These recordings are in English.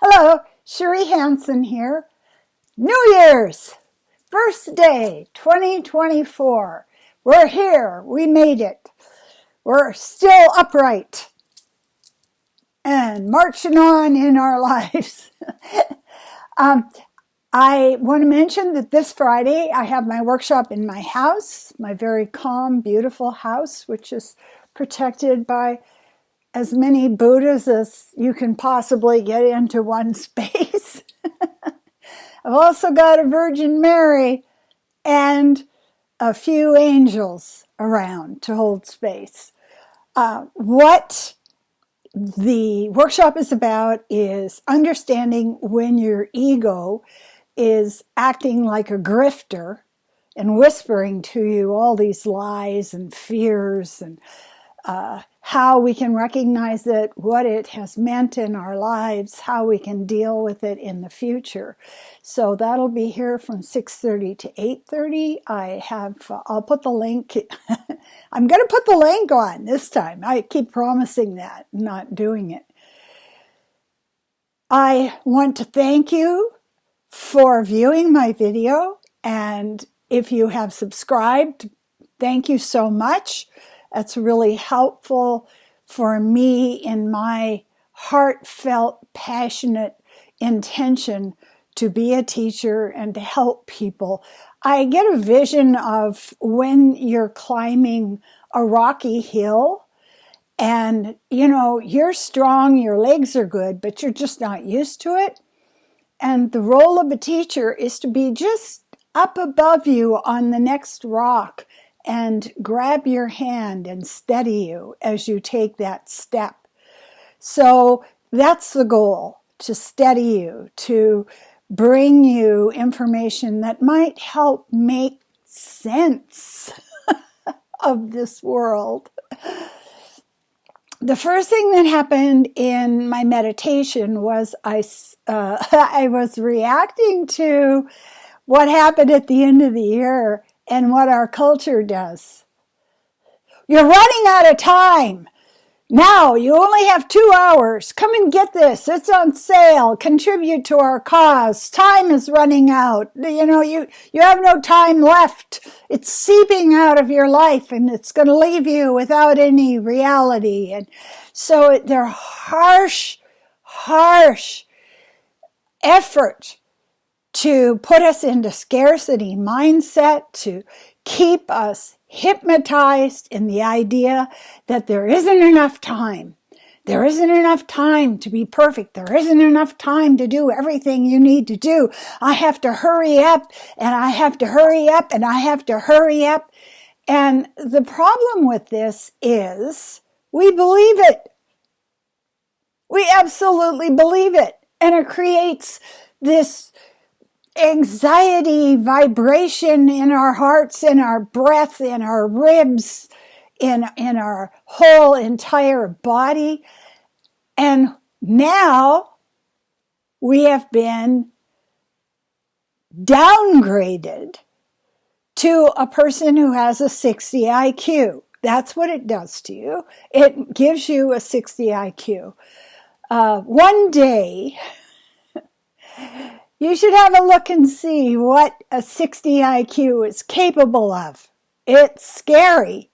Hello, Cherie Hanson here. New Year's, first day, 2024. We're here. We made it. We're still upright and marching on in our lives. I want to mention that this Friday I have my workshop in my house, my very calm, beautiful house, which is protected by as many Buddhas as you can possibly get into one space. I've also got a Virgin Mary and a few angels around to hold space. What the workshop is about is understanding when your ego is acting like a grifter and whispering to you all these lies and fears and how we can recognize it, what it has meant in our lives, how we can deal with it in the future. So that'll be here from 6:30 to 8:30. I'll put the link. I'm going to put the link on this time. I keep promising that, not doing it. I want to thank you for viewing my video, and if you have subscribed, thank you so much. That's really helpful for me in my heartfelt, passionate intention to be a teacher and to help people. I get a vision of when you're climbing a rocky hill and, you're strong, your legs are good, but you're just not used to it. And the role of a teacher is to be just up above you on the next rock and grab your hand and steady you as you take that step. So that's the goal, to steady you, to bring you information that might help make sense of this world. The first thing that happened in my meditation was I was reacting to what happened at the end of the year and what our culture does. You're running out of time. Now you only have 2 hours. Come and get this. It's on sale. Contribute to our cause. Time is running out. You have no time left. It's seeping out of your life and it's going to leave you without any reality. And so they're harsh effort to put us into scarcity mindset, to keep us hypnotized in the idea that there isn't enough time. There isn't enough time to be perfect. There isn't enough time to do everything you need to do. I have to hurry up, and I have to hurry up, and I have to hurry up. And the problem with this is we believe it. We absolutely believe it. And it creates this anxiety vibration in our hearts, in our breath, in our ribs, in our whole entire body. And now we have been downgraded to a person who has a 60 IQ. That's what it does to you. It gives you a 60 IQ. One day, you should have a look and see what a 60 IQ is capable of. It's scary.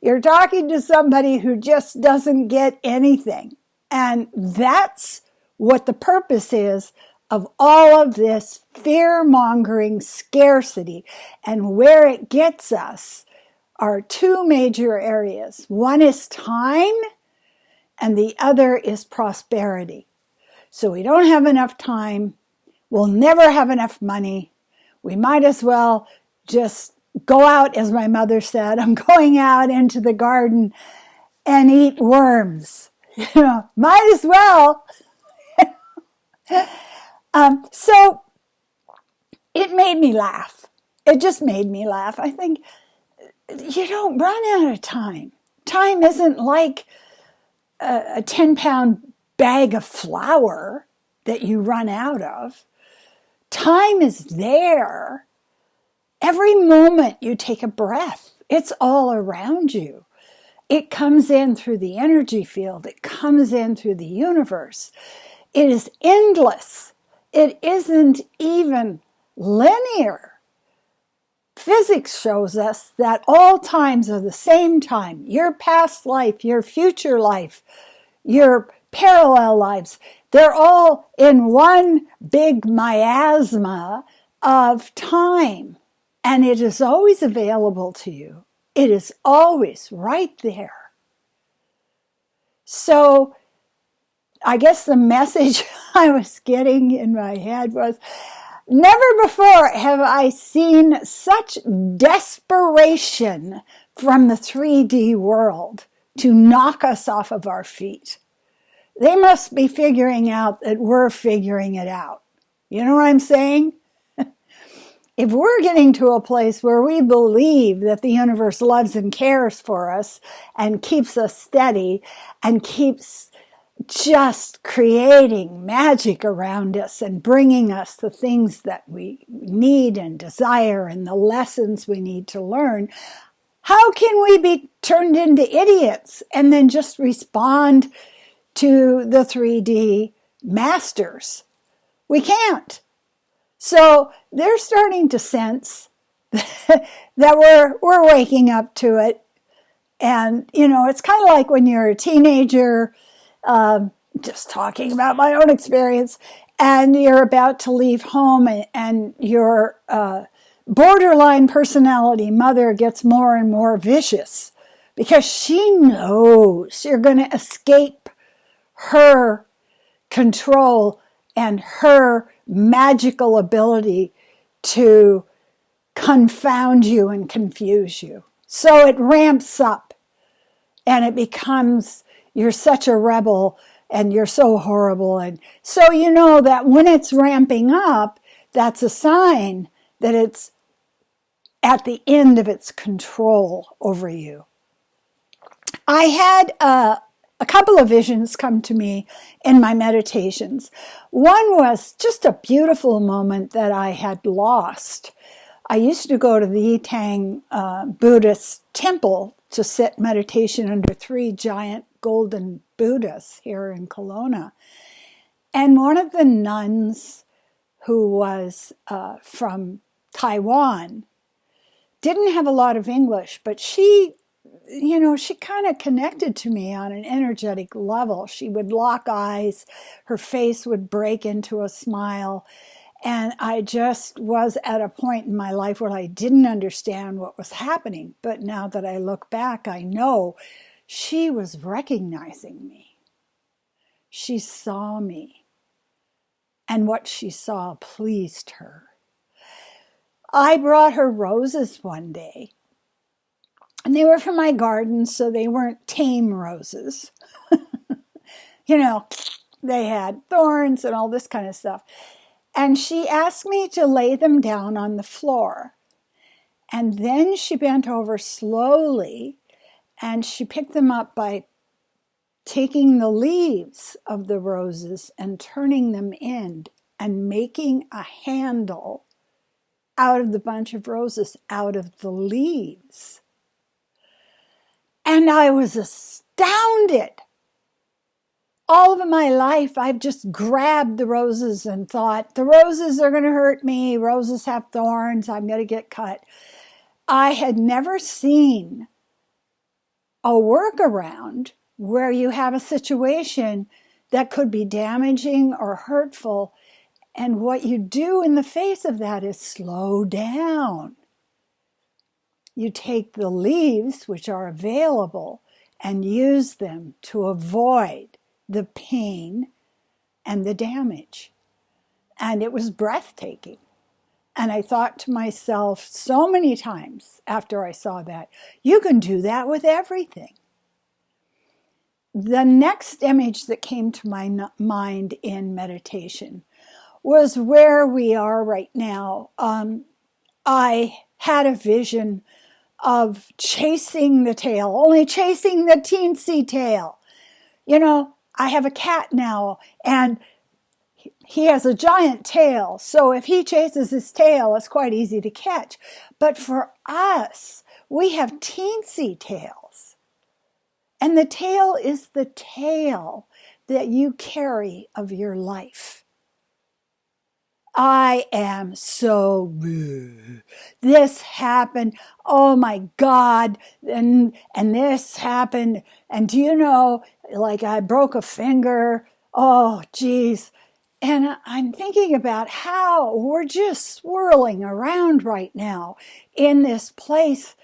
You're talking to somebody who just doesn't get anything. And that's what the purpose is of all of this fear-mongering scarcity. And where it gets us are two major areas. One is time, and the other is prosperity. So we don't have enough time. We'll never have enough money. We might as well just go out, as my mother said, I'm going out into the garden and eat worms. Might as well. So it made me laugh. It just made me laugh. I think you don't run out of time. Time isn't like a 10-pound bag of flour that you run out of. Time is there. Every moment you take a breath, it's all around you. It comes in through the energy field. It comes in through the universe. It is endless. It isn't even linear. Physics shows us that all times are the same time. Your past life, your future life, your parallel lives, they're all in one big miasma of time. And it is always available to you. It is always right there. So I guess the message I was getting in my head was, never before have I seen such desperation from the 3D world to knock us off of our feet. They must be figuring out that we're figuring it out. You know what I'm saying? If we're getting to a place where we believe that the universe loves and cares for us and keeps us steady and keeps just creating magic around us and bringing us the things that we need and desire and the lessons we need to learn, how can we be turned into idiots and then just respond to the 3D masters? We can't. So they're starting to sense that we're waking up to it. And, you know, it's kind of like when you're a teenager, just talking about my own experience, and you're about to leave home and your borderline personality mother gets more and more vicious because she knows you're going to escape her control and her magical ability to confound you and confuse you. So it ramps up and it becomes, you're such a rebel and you're so horrible. And so you know that when it's ramping up, that's a sign that it's at the end of its control over you. I had a couple of visions come to me in my meditations. One was just a beautiful moment that I had lost. I used to go to the Yitang Buddhist temple to sit meditation under 3 giant golden Buddhas here in Kelowna. And one of the nuns, who was from Taiwan, didn't have a lot of English, but she kind of connected to me on an energetic level. She would lock eyes, her face would break into a smile, and I just was at a point in my life where I didn't understand what was happening. But now that I look back, I know she was recognizing me. She saw me, and what she saw pleased her. I brought her roses one day. And they were from my garden, so they weren't tame roses. You know, they had thorns and all this kind of stuff. And she asked me to lay them down on the floor. And then she bent over slowly and she picked them up by taking the leaves of the roses and turning them in and making a handle out of the bunch of roses, out of the leaves. And I was astounded. All of my life, I've just grabbed the roses and thought, the roses are going to hurt me. Roses have thorns. I'm going to get cut. I had never seen a workaround where you have a situation that could be damaging or hurtful. And what you do in the face of that is slow down. You take the leaves, which are available, and use them to avoid the pain and the damage. And it was breathtaking. And I thought to myself so many times after I saw that, you can do that with everything. The next image that came to my mind in meditation was where we are right now. I had a vision of chasing the tail, only chasing the teensy tail. You know, I have a cat now, and he has a giant tail. So if he chases his tail, it's quite easy to catch. But for us, we have teensy tails. And the tail is the tail that you carry of your life. I am so, this happened, oh my God, and this happened, and do you know, like I broke a finger, oh geez. And I'm thinking about how we're just swirling around right now in this place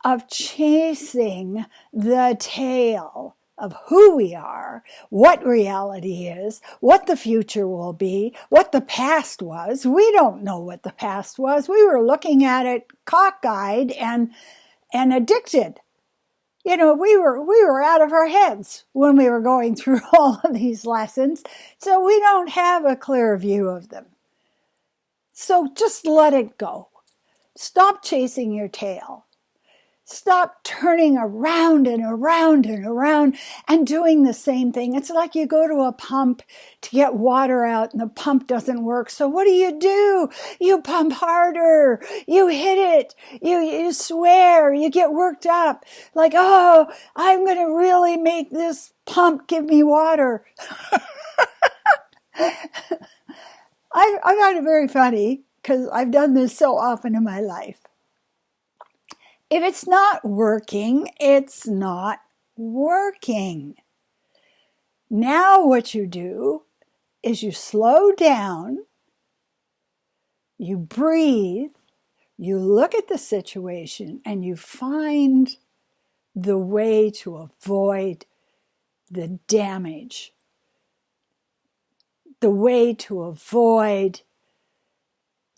of chasing the tail of who we are, what reality is, what the future will be, what the past was. We don't know what the past was. We were looking at it cockeyed and addicted. You know, we were out of our heads when we were going through all of these lessons, so we don't have a clear view of them. So just let it go. Stop chasing your tail. Stop turning around and around and around and doing the same thing. It's like you go to a pump to get water out and the pump doesn't work. So what do? You pump harder. You hit it. You swear. You get worked up. Like, oh, I'm going to really make this pump give me water. I find it very funny because I've done this so often in my life. If it's not working, it's not working. Now what you do is you slow down, you breathe, you look at the situation, and you find the way to avoid the damage, the way to avoid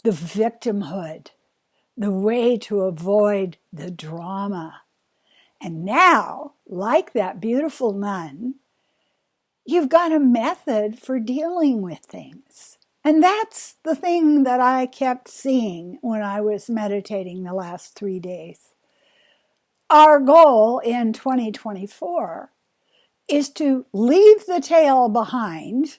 the victimhood, the way to avoid the drama. And now, like that beautiful nun, you've got a method for dealing with things. And that's the thing that I kept seeing when I was meditating the last 3 days. Our goal in 2024 is to leave the tail behind.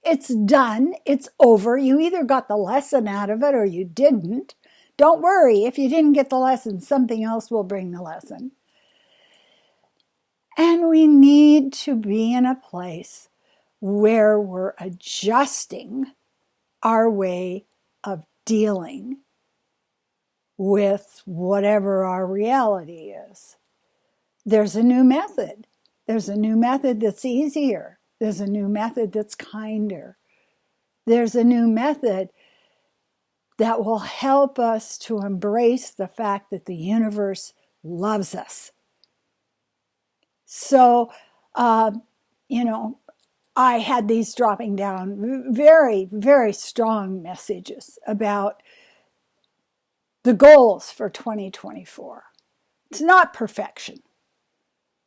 It's done. It's over. You either got the lesson out of it or you didn't. Don't worry, if you didn't get the lesson, something else will bring the lesson. And we need to be in a place where we're adjusting our way of dealing with whatever our reality is. There's a new method. There's a new method that's easier. There's a new method that's kinder. There's a new method that will help us to embrace the fact that the universe loves us. So, I had these dropping down very, very strong messages about the goals for 2024. It's not perfection.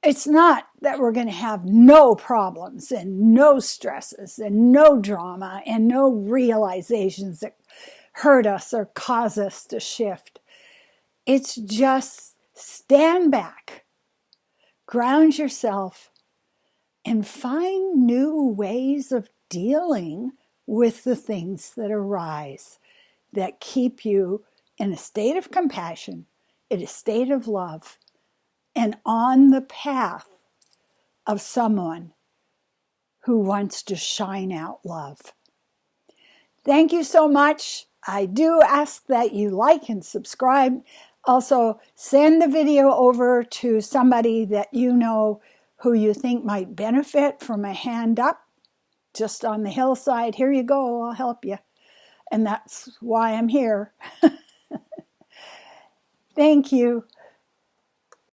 It's not that we're going to have no problems and no stresses and no drama and no realizations that hurt us or cause us to shift. It's just stand back, ground yourself, and find new ways of dealing with the things that arise that keep you in a state of compassion, in a state of love, and on the path of someone who wants to shine out love. Thank you so much. I do ask that you like and subscribe. Also, send the video over to somebody that you know who you think might benefit from a hand up just on the hillside. Here you go, I'll help you. And that's why I'm here. Thank you.